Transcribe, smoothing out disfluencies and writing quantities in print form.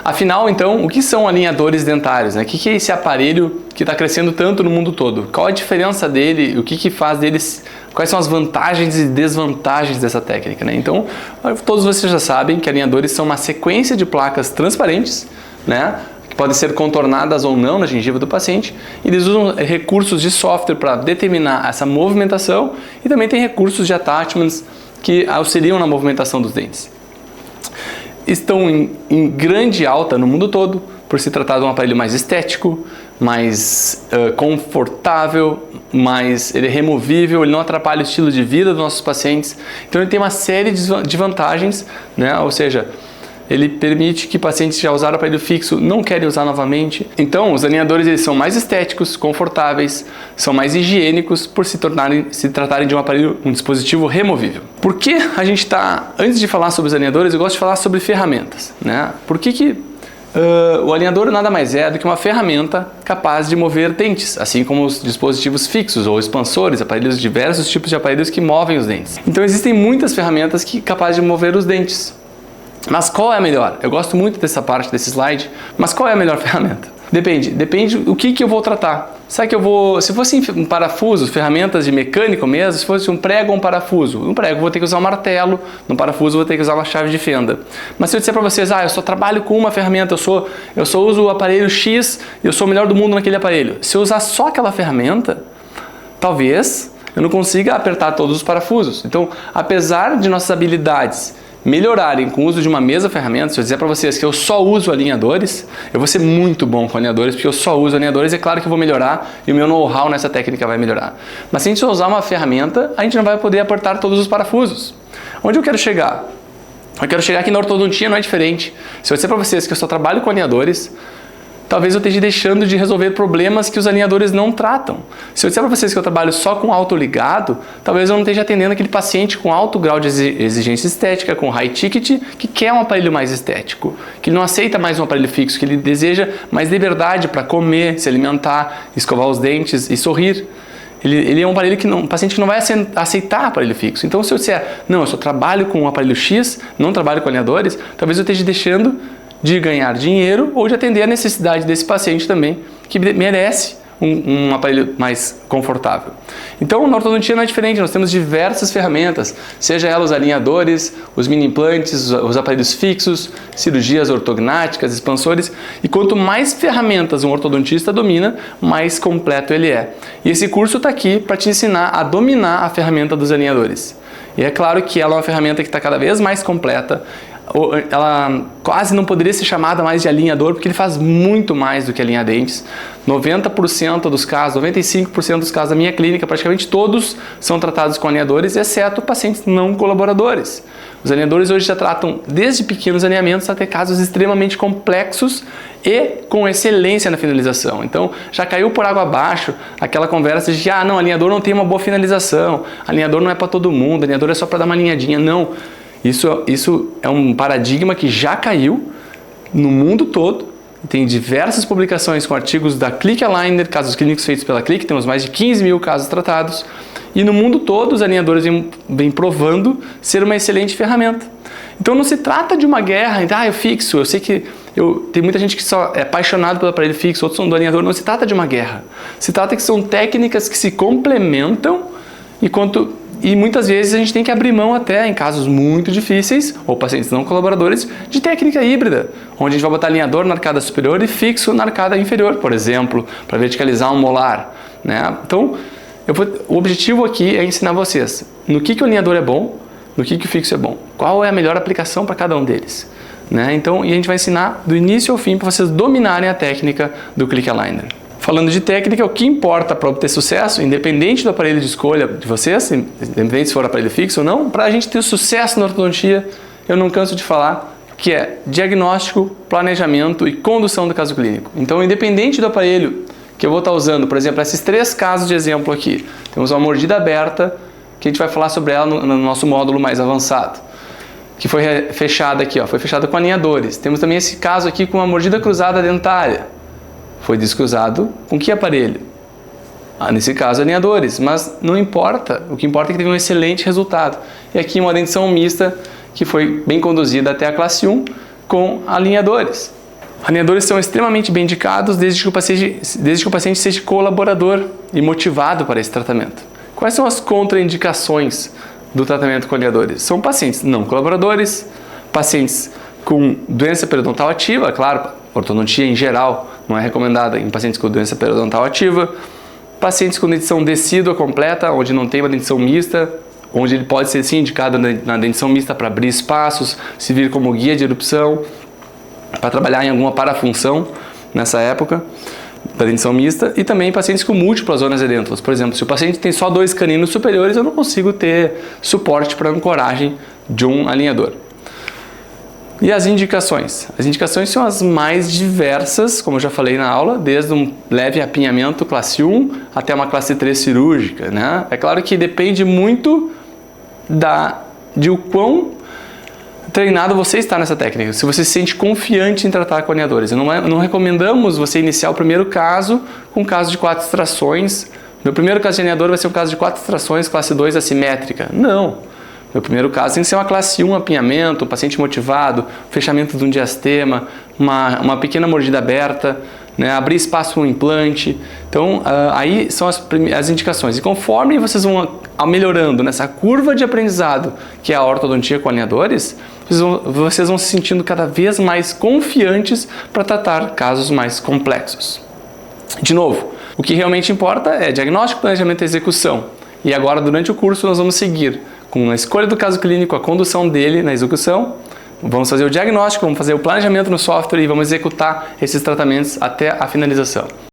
Afinal, então, o que são alinhadores dentários, né? O que é esse aparelho que está crescendo tanto no mundo todo? Qual a diferença dele? O que faz deles? Quais são as vantagens e desvantagens dessa técnica, né? Então, todos vocês já sabem que alinhadores são uma sequência de placas transparentes, né? Que podem ser contornadas ou não na gengiva do paciente. E eles usam recursos de software para determinar essa movimentação e também tem recursos de attachments que auxiliam na movimentação dos dentes. Estão em grande alta no mundo todo, por se tratar de um aparelho mais estético, mais confortável, ele é removível, ele não atrapalha o estilo de vida dos nossos pacientes. Então ele tem uma série de vantagens, né? Ou seja, ele permite que pacientes que já usaram aparelho fixo não querem usar novamente. Então os alinhadores eles são mais estéticos, confortáveis, são mais higiênicos por se tratarem de um dispositivo removível. Por que a gente está, antes de falar sobre os alinhadores, eu gosto de falar sobre ferramentas, né? Por que o alinhador nada mais é do que uma ferramenta capaz de mover dentes, assim como os dispositivos fixos ou expansores, diversos tipos de aparelhos que movem os dentes. Então existem muitas ferramentas capazes de mover os dentes. Mas qual é a melhor? Eu gosto muito dessa parte desse slide, mas qual é a melhor ferramenta? Depende do que eu vou tratar. Sabe que se fosse um parafuso, ferramentas de mecânico mesmo, se fosse um prego ou um parafuso, no prego eu vou ter que usar um martelo, no parafuso eu vou ter que usar uma chave de fenda. Mas se eu disser para vocês, eu só trabalho com uma ferramenta, eu só uso o aparelho X e eu sou o melhor do mundo naquele aparelho. Se eu usar só aquela ferramenta, talvez eu não consiga apertar todos os parafusos. Então, apesar de nossas habilidades melhorarem com o uso de uma mesma ferramenta, se eu dizer para vocês que eu só uso alinhadores, eu vou ser muito bom com alinhadores, porque eu só uso alinhadores, é claro que eu vou melhorar e o meu know-how nessa técnica vai melhorar. Mas se a gente só usar uma ferramenta, a gente não vai poder apertar todos os parafusos. Onde eu quero chegar? Eu quero chegar que na ortodontia não é diferente. Se eu disser para vocês que eu só trabalho com alinhadores, talvez eu esteja deixando de resolver problemas que os alinhadores não tratam. Se eu disser para vocês que eu trabalho só com autoligado, talvez eu não esteja atendendo aquele paciente com alto grau de exigência estética, com high ticket, que quer um aparelho mais estético, que ele não aceita mais um aparelho fixo, que ele deseja mais liberdade para comer, se alimentar, escovar os dentes e sorrir. Ele é um aparelho um paciente que não vai aceitar aparelho fixo. Então se eu disser, não, eu só trabalho com um aparelho X, não trabalho com alinhadores, talvez eu esteja deixando de ganhar dinheiro ou de atender a necessidade desse paciente também, que merece um aparelho mais confortável. Então, na ortodontia não é diferente, nós temos diversas ferramentas, seja elas os alinhadores, os mini implantes, os aparelhos fixos, cirurgias ortognáticas, expansores, e quanto mais ferramentas um ortodontista domina, mais completo ele é. E esse curso está aqui para te ensinar a dominar a ferramenta dos alinhadores. E é claro que ela é uma ferramenta que está cada vez mais completa. Ela quase não poderia ser chamada mais de alinhador, porque ele faz muito mais do que alinhar dentes. 90% dos casos, 95% dos casos da minha clínica, praticamente todos são tratados com alinhadores, exceto pacientes não colaboradores. Os alinhadores hoje já tratam desde pequenos alinhamentos até casos extremamente complexos e com excelência na finalização. Então, já caiu por água abaixo aquela conversa de não, alinhador não tem uma boa finalização, alinhador não é para todo mundo, alinhador é só para dar uma alinhadinha. Não. Isso é um paradigma que já caiu no mundo todo. Tem diversas publicações com artigos da Click Aligner, casos clínicos feitos pela Click, temos mais de 15 mil casos tratados. E no mundo todo os alinhadores vêm provando ser uma excelente ferramenta. Então não se trata de uma guerra, eu fixo, eu sei que tem muita gente que só é apaixonado pelo aparelho fixo, outros são do alinhador, não se trata de uma guerra. Se trata que são técnicas que se complementam e muitas vezes a gente tem que abrir mão até, em casos muito difíceis, ou pacientes não colaboradores, de técnica híbrida, onde a gente vai botar alinhador na arcada superior e fixo na arcada inferior, por exemplo, para verticalizar um molar, né? Então, o objetivo aqui é ensinar vocês no que o alinhador é bom, no que o fixo é bom, qual é a melhor aplicação para cada um deles, né? Então, e a gente vai ensinar do início ao fim para vocês dominarem a técnica do Click Aligner. Falando de técnica, o que importa para obter sucesso, independente do aparelho de escolha de vocês, independente se for aparelho fixo ou não, para a gente ter sucesso na ortodontia, eu não canso de falar, que é diagnóstico, planejamento e condução do caso clínico. Então, independente do aparelho que eu vou estar usando, por exemplo, esses 3 casos de exemplo aqui, temos uma mordida aberta, que a gente vai falar sobre ela no nosso módulo mais avançado, que foi fechada aqui, foi fechada com alinhadores. Temos também esse caso aqui com uma mordida cruzada dentária. Foi descruzado com que aparelho? Nesse caso, alinhadores, mas não importa. O que importa é que teve um excelente resultado. E aqui uma dentição mista que foi bem conduzida até a classe 1 com alinhadores. Alinhadores são extremamente bem indicados desde que o paciente seja colaborador e motivado para esse tratamento. Quais são as contraindicações do tratamento com alinhadores? São pacientes não colaboradores, pacientes com doença periodontal ativa, claro, ortodontia em geral não é recomendada em pacientes com doença periodontal ativa, pacientes com dentição decídua completa, onde não tem uma dentição mista, onde ele pode ser sim indicado na dentição mista para abrir espaços, servir como guia de erupção, para trabalhar em alguma parafunção nessa época da dentição mista, e também pacientes com múltiplas zonas edêntalas. Por exemplo, se o paciente tem só 2 caninos superiores, eu não consigo ter suporte para ancoragem de um alinhador. E as indicações? As indicações são as mais diversas, como eu já falei na aula, desde um leve apinhamento classe 1 até uma classe 3 cirúrgica, né? É claro que depende muito de o quão treinado você está nessa técnica, se você se sente confiante em tratar com alinhadores. Não recomendamos você iniciar o primeiro caso com um caso de 4 extrações. Meu primeiro caso de alinhador vai ser um caso de 4 extrações, classe 2 assimétrica. Não! Meu primeiro caso tem que ser uma classe 1 apinhamento, um paciente motivado, fechamento de um diastema, uma pequena mordida aberta, né, abrir espaço para um implante. Então, aí são as indicações. E conforme vocês vão melhorando nessa curva de aprendizado, que é a ortodontia com alinhadores, vocês vão se sentindo cada vez mais confiantes para tratar casos mais complexos. De novo, o que realmente importa é diagnóstico, planejamento e execução. E agora, durante o curso, nós vamos seguir com a escolha do caso clínico, a condução dele na execução. Vamos fazer o diagnóstico, vamos fazer o planejamento no software e vamos executar esses tratamentos até a finalização.